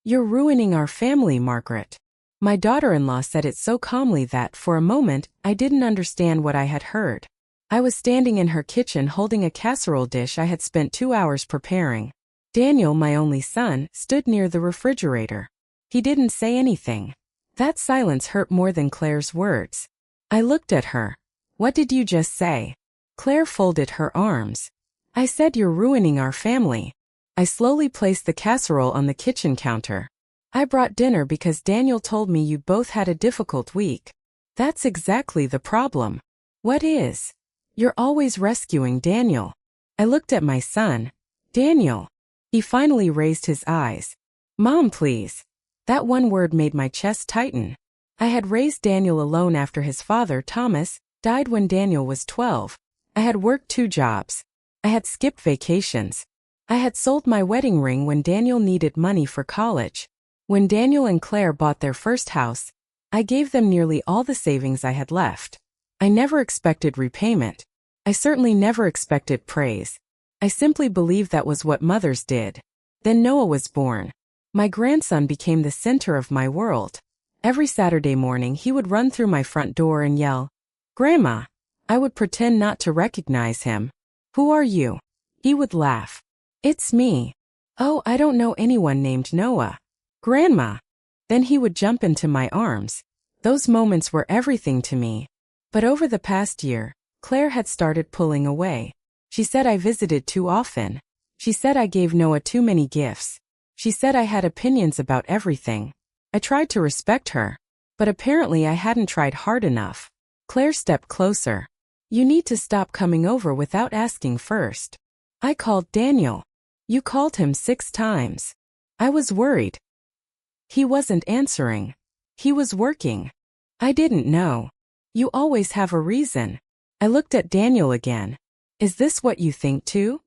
You're ruining our family, Margaret. My daughter-in-law said it so calmly that, for a moment, I didn't understand what I had heard. I was standing in her kitchen holding a casserole dish I had spent 2 hours preparing. Daniel, my only son, stood near the refrigerator. He didn't say anything. That silence hurt more than Claire's words. I looked at her. What did you just say? Claire folded her arms. I said you're ruining our family. I slowly placed the casserole on the kitchen counter. I brought dinner because Daniel told me you both had a difficult week. That's exactly the problem. What is? You're always rescuing Daniel. I looked at my son. Daniel. He finally raised his eyes. Mom, please. That one word made my chest tighten. I had raised Daniel alone after his father, Thomas, died when Daniel was 12. I had worked 2 jobs. I had skipped vacations. I had sold my wedding ring when Daniel needed money for college. When Daniel and Claire bought their first house, I gave them nearly all the savings I had left. I never expected repayment. I certainly never expected praise. I simply believed that was what mothers did. Then Noah was born. My grandson became the center of my world. Every Saturday morning he would run through my front door and yell, "Grandma." I would pretend not to recognize him. "Who are you?" He would laugh. "It's me." "Oh, I don't know anyone named Noah." "Grandma." Then he would jump into my arms. Those moments were everything to me. But over the past year, Claire had started pulling away. She said I visited too often. She said I gave Noah too many gifts. She said I had opinions about everything. I tried to respect her, but apparently I hadn't tried hard enough. Claire stepped closer. "You need to stop coming over without asking first." I called Daniel. "You called him 6 times. I was worried." He wasn't answering. He was working. I didn't know. "You always have a reason." I looked at Daniel again. "Is this what you think too?"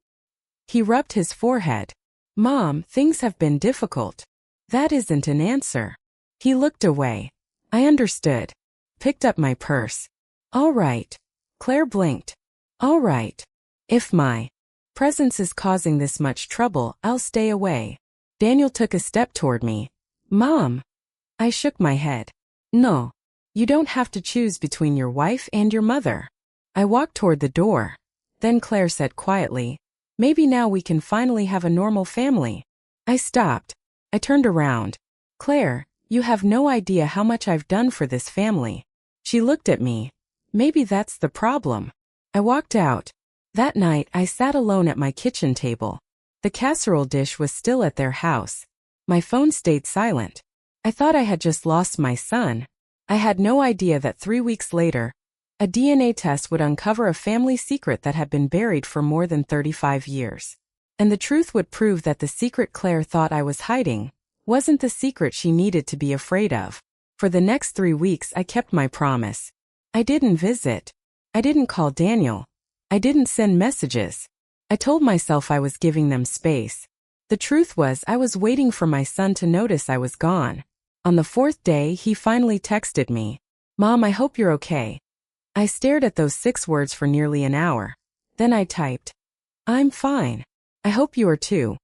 He rubbed his forehead. "Mom, things have been difficult." That isn't an answer. He looked away. I understood. Picked up my purse. "All right." Claire blinked. "All right. If my presence is causing this much trouble, I'll stay away." Daniel took a step toward me. "Mom." I shook my head. "No. You don't have to choose between your wife and your mother." I walked toward the door. Then Claire said quietly, "Maybe now we can finally have a normal family." I stopped. I turned around. "Claire, you have no idea how much I've done for this family." She looked at me. "Maybe that's the problem." I walked out. That night I sat alone at my kitchen table. The casserole dish was still at their house. My phone stayed silent. I thought I had just lost my son. I had no idea that 3 weeks later, a DNA test would uncover a family secret that had been buried for more than 35 years. And the truth would prove that the secret Claire thought I was hiding wasn't the secret she needed to be afraid of. For the next 3 weeks I kept my promise. I didn't visit. I didn't call Daniel. I didn't send messages. I told myself I was giving them space. The truth was I was waiting for my son to notice I was gone. On the 4th day he finally texted me, "Mom, I hope you're okay." I stared at those 6 words for nearly an hour. Then I typed, "I'm fine. I hope you are too."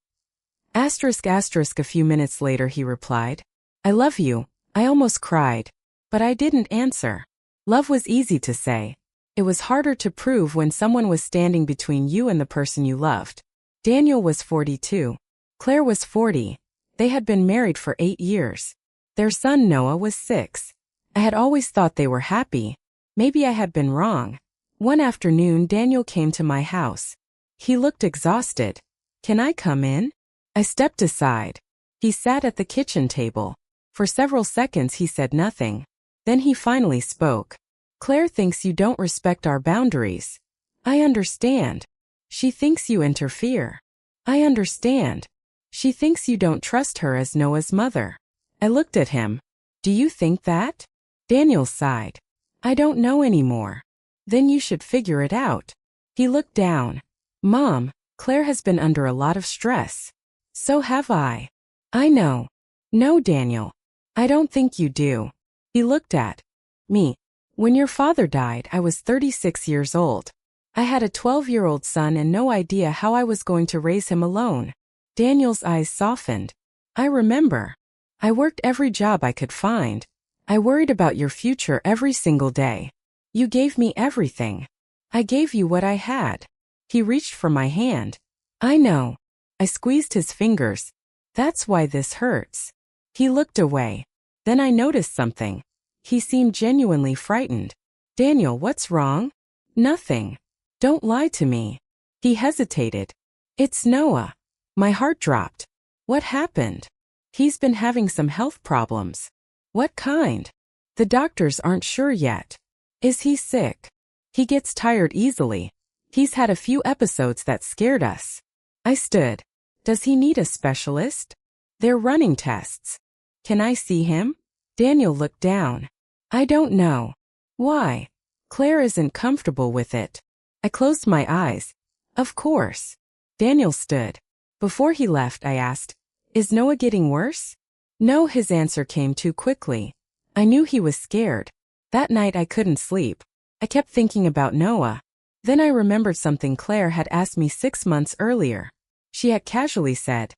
Asterisk asterisk a few minutes later he replied, "I love you." I almost cried. But I didn't answer. Love was easy to say. It was harder to prove when someone was standing between you and the person you loved. Daniel was 42. Claire was 40. They had been married for 8 years. Their son Noah was 6. I had always thought they were happy. Maybe I had been wrong. One afternoon Daniel came to my house. He looked exhausted. "Can I come in?" I stepped aside. He sat at the kitchen table. For several seconds he said nothing. Then he finally spoke. "Claire thinks you don't respect our boundaries." "I understand." "She thinks you interfere." "I understand." "She thinks you don't trust her as Noah's mother." I looked at him. "Do you think that?" Daniel sighed. "I don't know anymore." "Then you should figure it out." He looked down. "Mom, Claire has been under a lot of stress." "So have I." "I know." "No, Daniel. I don't think you do." He looked at me. "When your father died, I was 36 years old. I had a 12-year-old son and no idea how I was going to raise him alone." Daniel's eyes softened. "I remember." I worked every job I could find. I worried about your future every single day. You gave me everything. I gave you what I had. He reached for my hand. I know. I squeezed his fingers. That's why this hurts. He looked away. Then I noticed something. He seemed genuinely frightened. Daniel, what's wrong? Nothing. Don't lie to me. He hesitated. It's Noah. My heart dropped. What happened? He's been having some health problems. What kind? The doctors aren't sure yet. Is he sick? He gets tired easily. He's had a few episodes that scared us. I stood. Does he need a specialist? They're running tests. Can I see him? Daniel looked down. I don't know. Why? Claire isn't comfortable with it. I closed my eyes. Of course. Daniel stood. Before he left, I asked, is Noah getting worse? No, his answer came too quickly. I knew he was scared. That night I couldn't sleep. I kept thinking about Noah. Then I remembered something Claire had asked me 6 months earlier. She had casually said,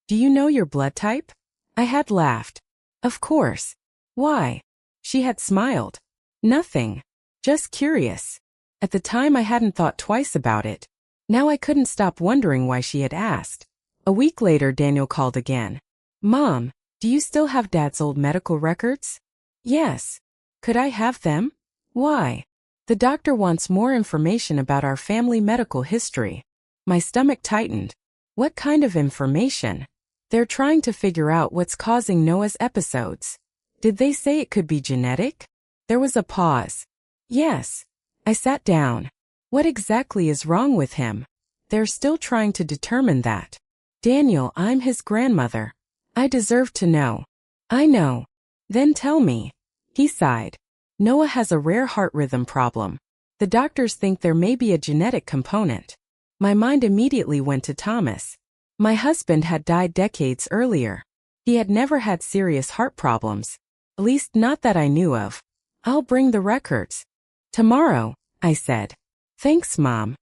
do you know your blood type? I had laughed. Of course. Why? She had smiled. Nothing. Just curious. At the time I hadn't thought twice about it. Now I couldn't stop wondering why she had asked. A week later Daniel called again. Mom, do you still have Dad's old medical records? Yes. Could I have them? Why? The doctor wants more information about our family medical history. My stomach tightened. What kind of information? They're trying to figure out what's causing Noah's episodes. Did they say it could be genetic? There was a pause. Yes. I sat down. What exactly is wrong with him? They're still trying to determine that. Daniel, I'm his grandmother. I deserve to know. I know. Then tell me. He sighed. Noah has a rare heart rhythm problem. The doctors think there may be a genetic component. My mind immediately went to Thomas. My husband had died decades earlier. He had never had serious heart problems. At least not that I knew of. I'll bring the records. Tomorrow, I said. Thanks, Mom.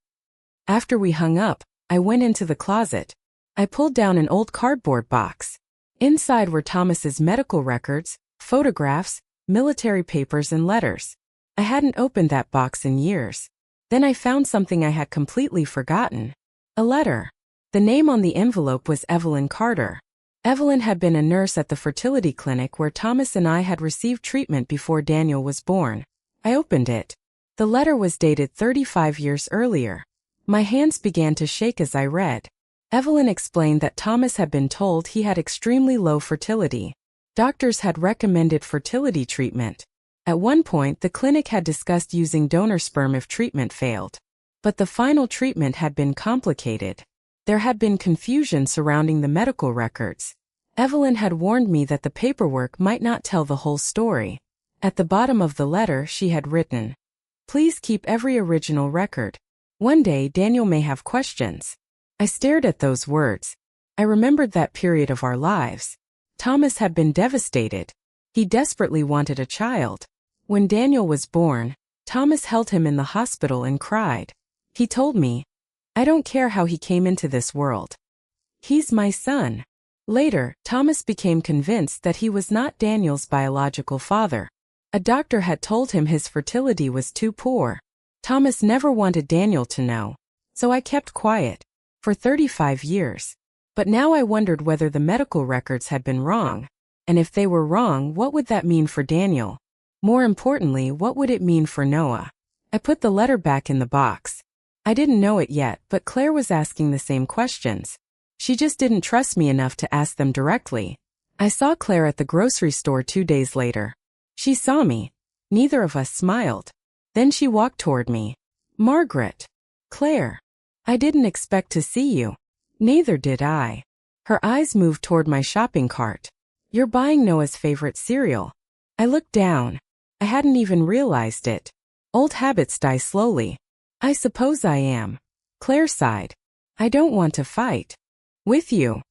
After we hung up, I went into the closet. I pulled down an old cardboard box. Inside were Thomas's medical records, photographs, military papers and letters. I hadn't opened that box in years. Then I found something I had completely forgotten. A letter. The name on the envelope was Evelyn Carter. Evelyn had been a nurse at the fertility clinic where Thomas and I had received treatment before Daniel was born. I opened it. The letter was dated 35 years earlier. My hands began to shake as I read. Evelyn explained that Thomas had been told he had extremely low fertility. Doctors had recommended fertility treatment. At one point, the clinic had discussed using donor sperm if treatment failed. But the final treatment had been complicated. There had been confusion surrounding the medical records. Evelyn had warned me that the paperwork might not tell the whole story. At the bottom of the letter, she had written, "Please keep every original record. One day Daniel may have questions." I stared at those words. I remembered that period of our lives. Thomas had been devastated. He desperately wanted a child. When Daniel was born, Thomas held him in the hospital and cried. He told me, "I don't care how he came into this world. He's my son." Later, Thomas became convinced that he was not Daniel's biological father. A doctor had told him his fertility was too poor. Thomas never wanted Daniel to know, so I kept quiet. For 35 years. But now I wondered whether the medical records had been wrong. And if they were wrong, what would that mean for Daniel? More importantly, what would it mean for Noah? I put the letter back in the box. I didn't know it yet, but Claire was asking the same questions. She just didn't trust me enough to ask them directly. I saw Claire at the grocery store 2 days later. She saw me. Neither of us smiled. Then she walked toward me. "Margaret." "Claire. I didn't expect to see you." "Neither did I." Her eyes moved toward my shopping cart. "You're buying Noah's favorite cereal." I looked down. I hadn't even realized it. Old habits die slowly. "I suppose I am." Claire sighed. "I don't want to fight with you."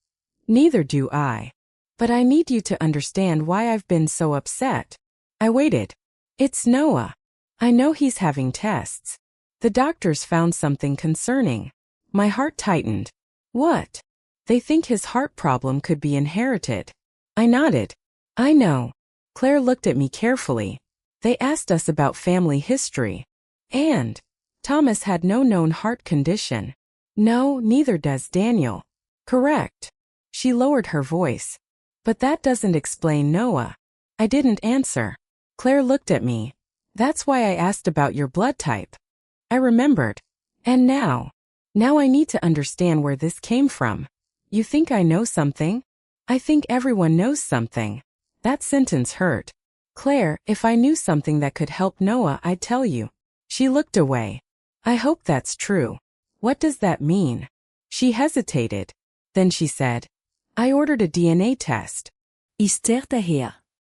"Neither do I. But I need you to understand why I've been so upset." I waited. "It's Noah. I know he's having tests. The doctors found something concerning." My heart tightened. "What?" "They think his heart problem could be inherited." I nodded. I know. Claire looked at me carefully. They asked us about family history. And Thomas had no known heart condition. No, neither does Daniel. Correct. She lowered her voice. But that doesn't explain Noah. I didn't answer. Claire looked at me. That's why I asked about your blood type. I remembered. And now I need to understand where this came from. You think I know something? I think everyone knows something. That sentence hurt. Claire, if I knew something that could help Noah, I'd tell you. She looked away. I hope that's true. What does that mean? She hesitated. Then she said, I ordered a DNA test. Ist daher?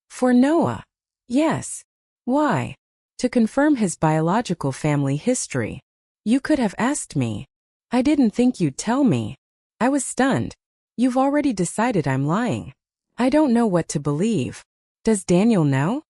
For Noah. Yes. Why? To confirm his biological family history. You could have asked me. I didn't think you'd tell me. I was stunned. You've already decided I'm lying. I don't know what to believe. Does Daniel know?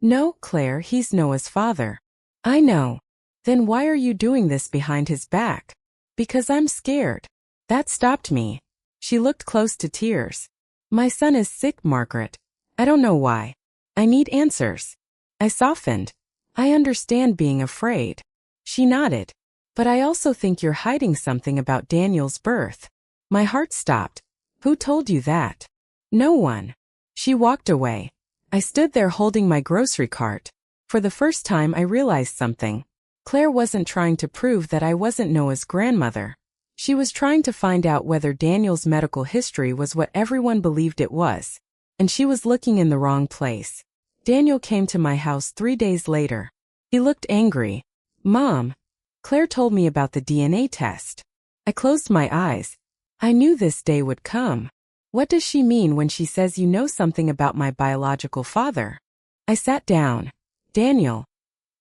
No, Claire, he's Noah's father. I know. Then why are you doing this behind his back? Because I'm scared. That stopped me. She looked close to tears. My son is sick, Margaret. I don't know why. I need answers. I softened. I understand being afraid. She nodded. But I also think you're hiding something about Daniel's birth. My heart stopped. Who told you that? No one. She walked away. I stood there holding my grocery cart. For the first time I realized something. Claire wasn't trying to prove that I wasn't Noah's grandmother. She was trying to find out whether Daniel's medical history was what everyone believed it was. And she was looking in the wrong place. Daniel came to my house 3 days later. He looked angry. Mom, Claire told me about the DNA test. I closed my eyes. I knew this day would come. What does she mean when she says you know something about my biological father? I sat down. Daniel,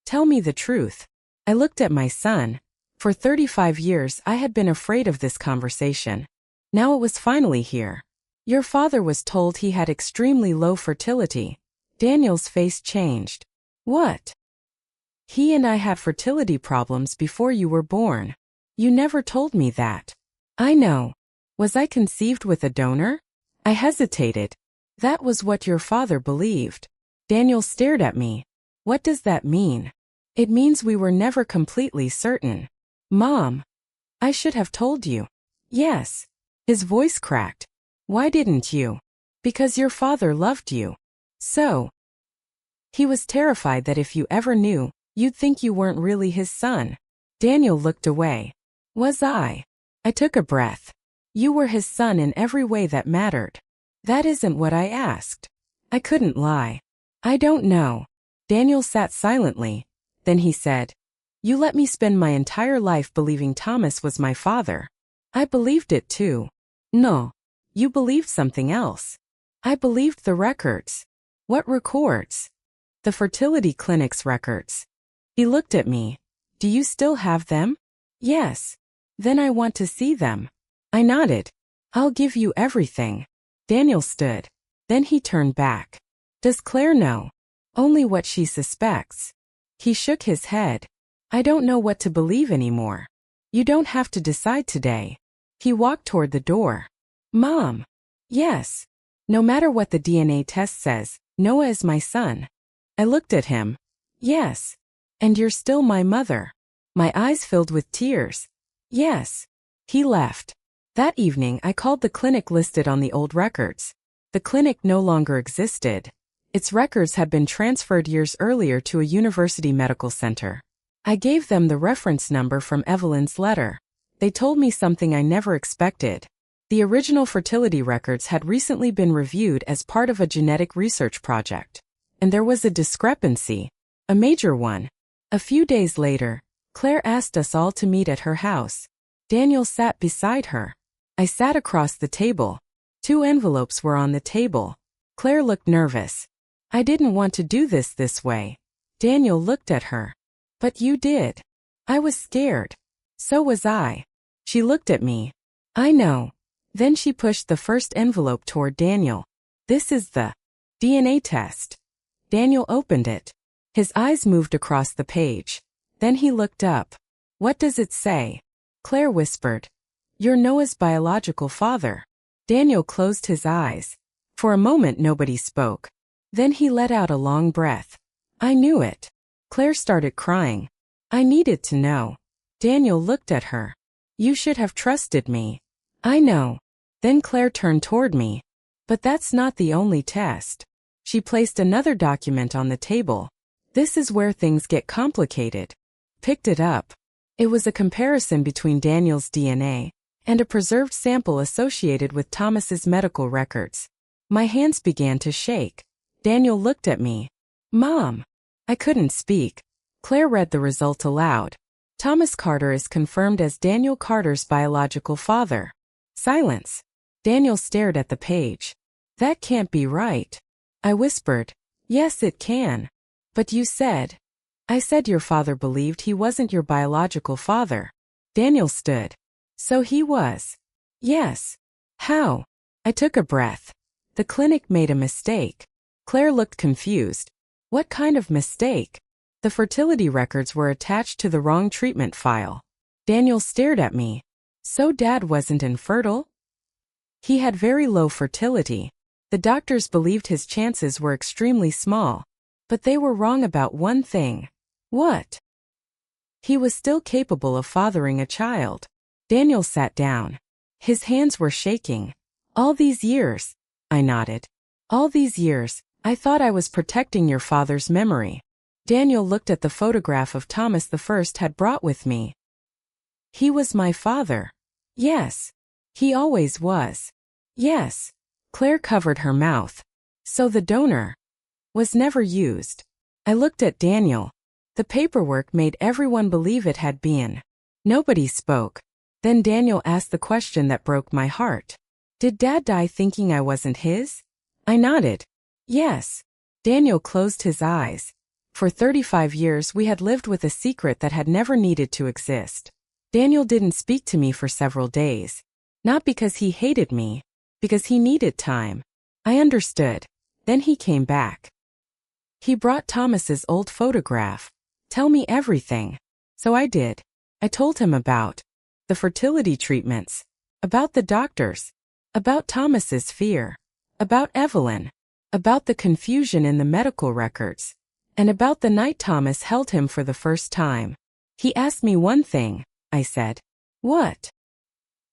tell me the truth. I looked at my son. For 35 years I had been afraid of this conversation. Now it was finally here. Your father was told he had extremely low fertility. Daniel's face changed. What? He and I had fertility problems before you were born. You never told me that. I know. Was I conceived with a donor? I hesitated. That was what your father believed. Daniel stared at me. What does that mean? It means we were never completely certain. Mom, I should have told you. Yes. His voice cracked. Why didn't you? Because your father loved you. So. He was terrified that if you ever knew, you'd think you weren't really his son. Daniel looked away. Was I? I took a breath. You were his son in every way that mattered. That isn't what I asked. I couldn't lie. I don't know. Daniel sat silently. Then he said, You let me spend my entire life believing Thomas was my father. I believed it too. No. You believed something else. I believed the records. What records? The fertility clinic's records. He looked at me. Do you still have them? Yes. Then I want to see them. I nodded. I'll give you everything. Daniel stood. Then he turned back. Does Claire know? Only what she suspects. He shook his head. I don't know what to believe anymore. You don't have to decide today. He walked toward the door. Mom. Yes. No matter what the DNA test says, Noah is my son. I looked at him. Yes. And you're still my mother. My eyes filled with tears. Yes. He left. That evening I called the clinic listed on the old records. The clinic no longer existed. Its records had been transferred years earlier to a university medical center. I gave them the reference number from Evelyn's letter. They told me something I never expected. The original fertility records had recently been reviewed as part of a genetic research project. And there was a discrepancy. A major one. A few days later, Claire asked us all to meet at her house. Daniel sat beside her. I sat across the table. 2 envelopes were on the table. Claire looked nervous. I didn't want to do this way. Daniel looked at her. But you did. I was scared. So was I. She looked at me. I know. Then she pushed the first envelope toward Daniel. This is the DNA test. Daniel opened it. His eyes moved across the page. Then he looked up. What does it say? Claire whispered. You're Noah's biological father. Daniel closed his eyes. For a moment nobody spoke. Then he let out a long breath. I knew it. Claire started crying. I needed to know. Daniel looked at her. You should have trusted me. I know. Then Claire turned toward me. But that's not the only test. She placed another document on the table. This is where things get complicated. Picked it up. It was a comparison between Daniel's DNA and a preserved sample associated with Thomas's medical records. My hands began to shake. Daniel looked at me. Mom. I couldn't speak. Claire read the result aloud. Thomas Carter is confirmed as Daniel Carter's biological father. Silence. Daniel stared at the page. That can't be right. I whispered. Yes, it can. But you said. I said your father believed he wasn't your biological father. Daniel stood. So he was. Yes. How? I took a breath. The clinic made a mistake. Claire looked confused. What kind of mistake? The fertility records were attached to the wrong treatment file. Daniel stared at me. So Dad wasn't infertile? He had very low fertility. The doctors believed his chances were extremely small. But they were wrong about one thing. What? He was still capable of fathering a child. Daniel sat down. His hands were shaking. All these years, I nodded. All these years, I thought I was protecting your father's memory. Daniel looked at the photograph of Thomas the First had brought with me. He was my father. Yes. He always was. Yes. Claire covered her mouth. So the donor was never used. I looked at Daniel. The paperwork made everyone believe it had been. Nobody spoke. Then Daniel asked the question that broke my heart. Did Dad die thinking I wasn't his? I nodded. Yes. Daniel closed his eyes. For 35 years we had lived with a secret that had never needed to exist. Daniel didn't speak to me for several days. Not because he hated me. Because he needed time. I understood. Then he came back. He brought Thomas's old photograph. Tell me everything. So I did. I told him about the fertility treatments, about the doctors, about Thomas's fear, about Evelyn, about the confusion in the medical records, and about the night Thomas held him for the first time. He asked me one thing, I said. What?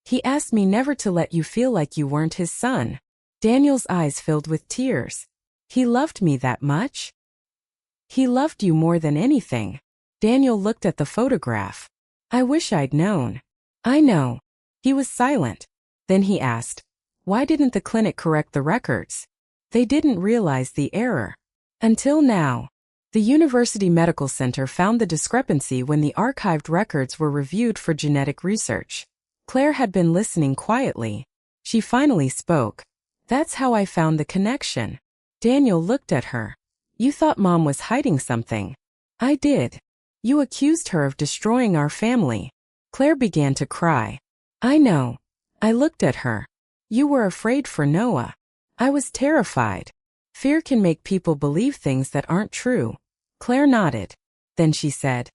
He asked me never to let you feel like you weren't his son. Daniel's eyes filled with tears. He loved me that much? He loved you more than anything. Daniel looked at the photograph. I wish I'd known. I know. He was silent. Then he asked, why didn't the clinic correct the records? They didn't realize the error. Until now. The University Medical Center found the discrepancy when the archived records were reviewed for genetic research. Claire had been listening quietly. She finally spoke. That's how I found the connection. Daniel looked at her. You thought Mom was hiding something. I did. You accused her of destroying our family. Claire began to cry. I know. I looked at her. You were afraid for Noah. I was terrified. Fear can make people believe things that aren't true. Claire nodded. Then she said,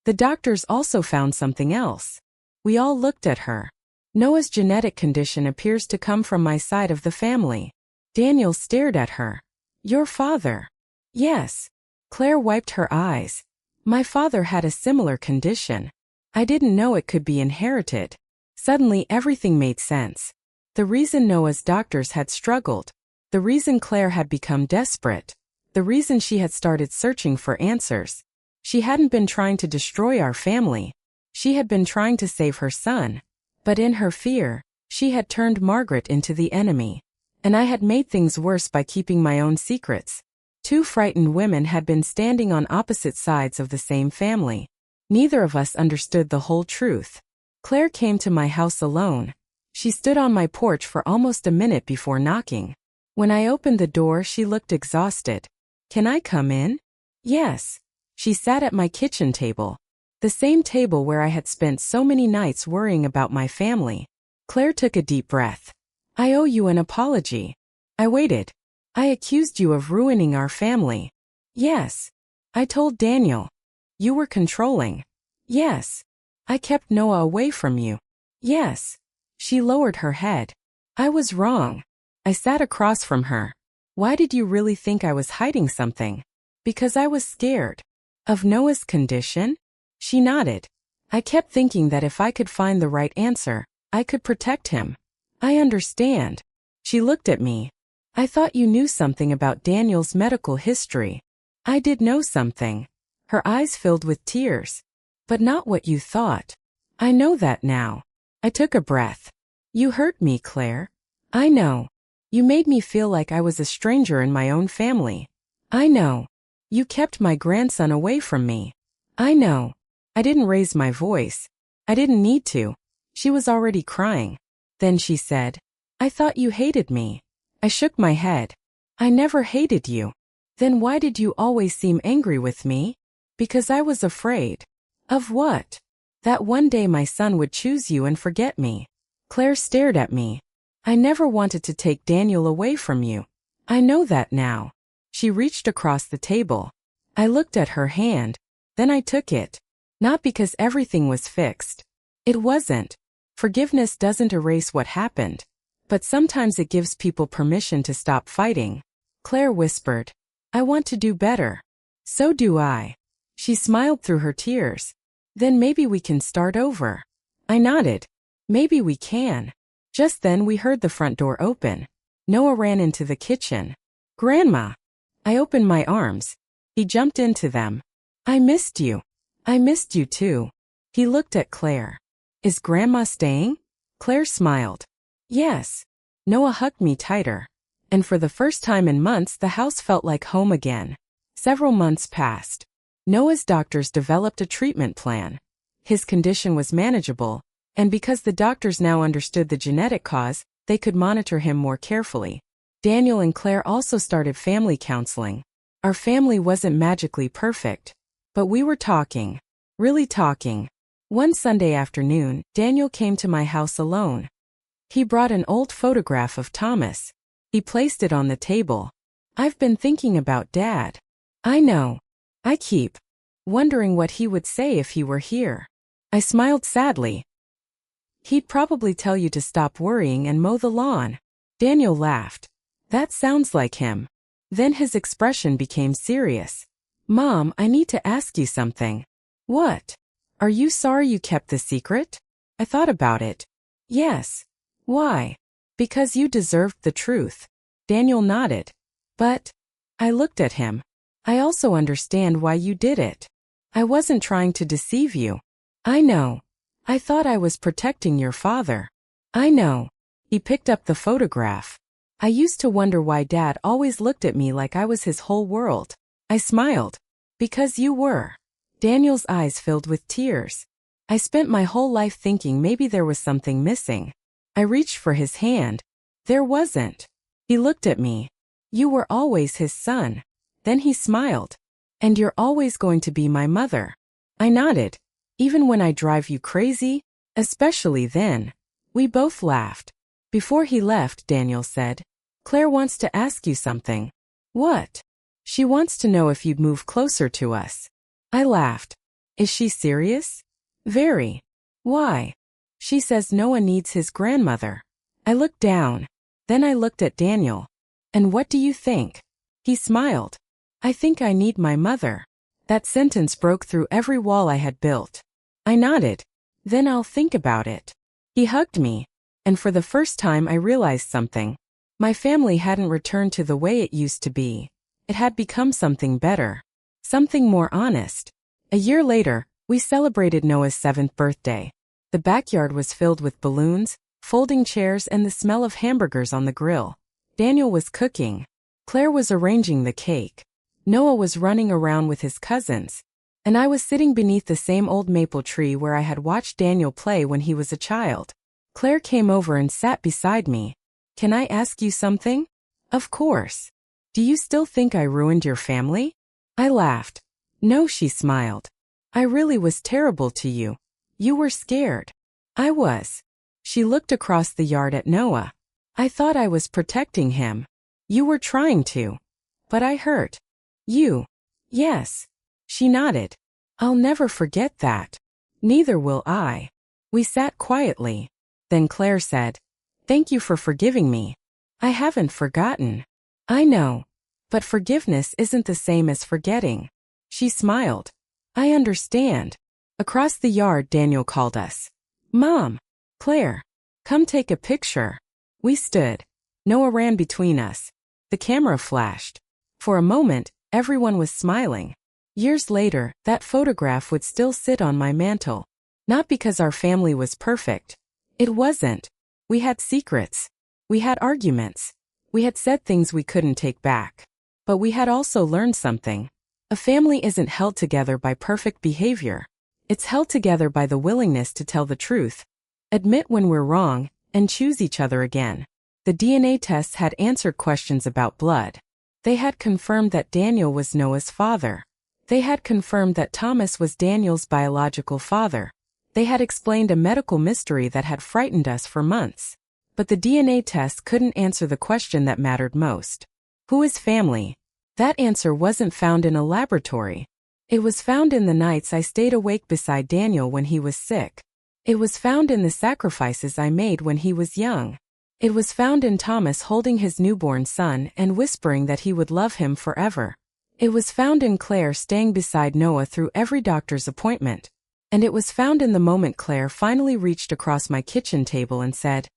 the doctors also found something else. We all looked at her. Noah's genetic condition appears to come from my side of the family. Daniel stared at her. Your father? Yes. Claire wiped her eyes. My father had a similar condition. I didn't know it could be inherited. Suddenly everything made sense. The reason Noah's doctors had struggled. The reason Claire had become desperate. The reason she had started searching for answers. She hadn't been trying to destroy our family. She had been trying to save her son. But in her fear, she had turned Margaret into the enemy. And I had made things worse by keeping my own secrets. Two frightened women had been standing on opposite sides of the same family. Neither of us understood the whole truth. Claire came to my house alone. She stood on my porch for almost a minute before knocking. When I opened the door, she looked exhausted. Can I come in? Yes. She sat at my kitchen table. The same table where I had spent so many nights worrying about my family. Claire took a deep breath. I owe you an apology. I waited. I accused you of ruining our family. Yes. I told Daniel. You were controlling. Yes. I kept Noah away from you. Yes. She lowered her head. I was wrong. I sat across from her. Why did you really think I was hiding something? Because I was scared. Of Noah's condition? She nodded. I kept thinking that if I could find the right answer, I could protect him. I understand. She looked at me. I thought you knew something about Daniel's medical history. I did know something. Her eyes filled with tears. But not what you thought. I know that now. I took a breath. You hurt me, Claire. I know. You made me feel like I was a stranger in my own family. I know. You kept my grandson away from me. I know. I didn't raise my voice. I didn't need to. She was already crying. Then she said, I thought you hated me. I shook my head. I never hated you. Then why did you always seem angry with me? Because I was afraid. Of what? That one day my son would choose you and forget me. Claire stared at me. I never wanted to take Daniel away from you. I know that now. She reached across the table. I looked at her hand. Then I took it. Not because everything was fixed. It wasn't. Forgiveness doesn't erase what happened. But sometimes it gives people permission to stop fighting. Claire whispered, I want to do better. So do I. She smiled through her tears. Then maybe we can start over. I nodded. Maybe we can. Just then we heard the front door open. Noah ran into the kitchen. Grandma. I opened my arms. He jumped into them. I missed you. I missed you too. He looked at Claire. Is Grandma staying? Claire smiled. Yes. Noah hugged me tighter. And for the first time in months the house felt like home again. Several months passed. Noah's doctors developed a treatment plan. His condition was manageable, and because the doctors now understood the genetic cause, they could monitor him more carefully. Daniel and Claire also started family counseling. Our family wasn't magically perfect. But we were talking. Really talking. One Sunday afternoon, Daniel came to my house alone. He brought an old photograph of Thomas. He placed it on the table. I've been thinking about Dad. I know. I keep wondering what he would say if he were here. I smiled sadly. He'd probably tell you to stop worrying and mow the lawn. Daniel laughed. That sounds like him. Then his expression became serious. Mom, I need to ask you something. What? Are you sorry you kept the secret? I thought about it. Yes. Why? Because you deserved the truth. Daniel nodded. But I looked at him. I also understand why you did it. I wasn't trying to deceive you. I know. I thought I was protecting your father. I know. He picked up the photograph. I used to wonder why Dad always looked at me like I was his whole world. I smiled. Because you were. Daniel's eyes filled with tears. I spent my whole life thinking maybe there was something missing. I reached for his hand. There wasn't. He looked at me. You were always his son. Then he smiled. And you're always going to be my mother. I nodded. Even when I drive you crazy? Especially then. We both laughed. Before he left, Daniel said, Claire wants to ask you something. What? She wants to know if you'd move closer to us. I laughed. Is she serious? Very. Why? She says Noah needs his grandmother. I looked down. Then I looked at Daniel. And what do you think? He smiled. I think I need my mother. That sentence broke through every wall I had built. I nodded. Then I'll think about it. He hugged me. And for the first time I realized something. My family hadn't returned to the way it used to be. It had become something better. Something more honest. A year later, we celebrated Noah's 7th birthday. The backyard was filled with balloons, folding chairs and the smell of hamburgers on the grill. Daniel was cooking. Claire was arranging the cake. Noah was running around with his cousins. And I was sitting beneath the same old maple tree where I had watched Daniel play when he was a child. Claire came over and sat beside me. Can I ask you something? Of course. Do you still think I ruined your family? I laughed. No, she smiled. I really was terrible to you. You were scared. I was. She looked across the yard at Noah. I thought I was protecting him. You were trying to. But I hurt. You. Yes. She nodded. I'll never forget that. Neither will I. We sat quietly. Then Claire said, Thank you for forgiving me. I haven't forgotten. I know. But forgiveness isn't the same as forgetting. She smiled. I understand. Across the yard, Daniel called us. Mom! Claire! Come take a picture. We stood. Noah ran between us. The camera flashed. For a moment, everyone was smiling. Years later, that photograph would still sit on my mantle. Not because our family was perfect. It wasn't. We had secrets. We had arguments. We had said things we couldn't take back. But we had also learned something. A family isn't held together by perfect behavior. It's held together by the willingness to tell the truth, admit when we're wrong, and choose each other again. The DNA tests had answered questions about blood. They had confirmed that Daniel was Noah's father. They had confirmed that Thomas was Daniel's biological father. They had explained a medical mystery that had frightened us for months. But the DNA test couldn't answer the question that mattered most. Who is family? That answer wasn't found in a laboratory. It was found in the nights I stayed awake beside Daniel when he was sick. It was found in the sacrifices I made when he was young. It was found in Thomas holding his newborn son and whispering that he would love him forever. It was found in Claire staying beside Noah through every doctor's appointment. And it was found in the moment Claire finally reached across my kitchen table and said,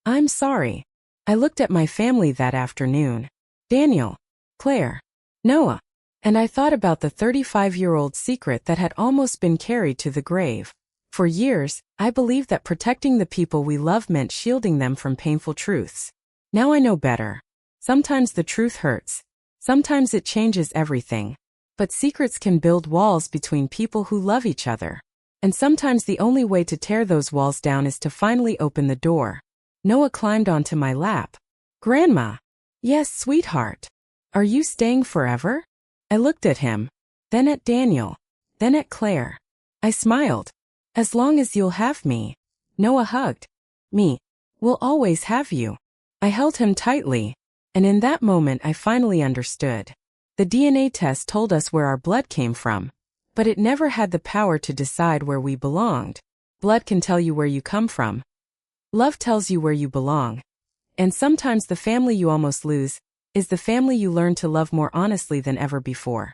I'm sorry. I looked at my family that afternoon. Daniel, Claire, Noah. And I thought about the 35-year-old secret that had almost been carried to the grave. For years, I believed that protecting the people we love meant shielding them from painful truths. Now I know better. Sometimes the truth hurts. Sometimes it changes everything. But secrets can build walls between people who love each other. And sometimes the only way to tear those walls down is to finally open the door. Noah climbed onto my lap. Grandma. Yes, sweetheart. Are you staying forever? I looked at him. Then at Daniel. Then at Claire. I smiled. As long as you'll have me. Noah hugged me. We'll always have you. I held him tightly. And in that moment I finally understood. The DNA test told us where our blood came from. But it never had the power to decide where we belonged. Blood can tell you where you come from. Love tells you where you belong. And sometimes the family you almost lose is the family you learn to love more honestly than ever before.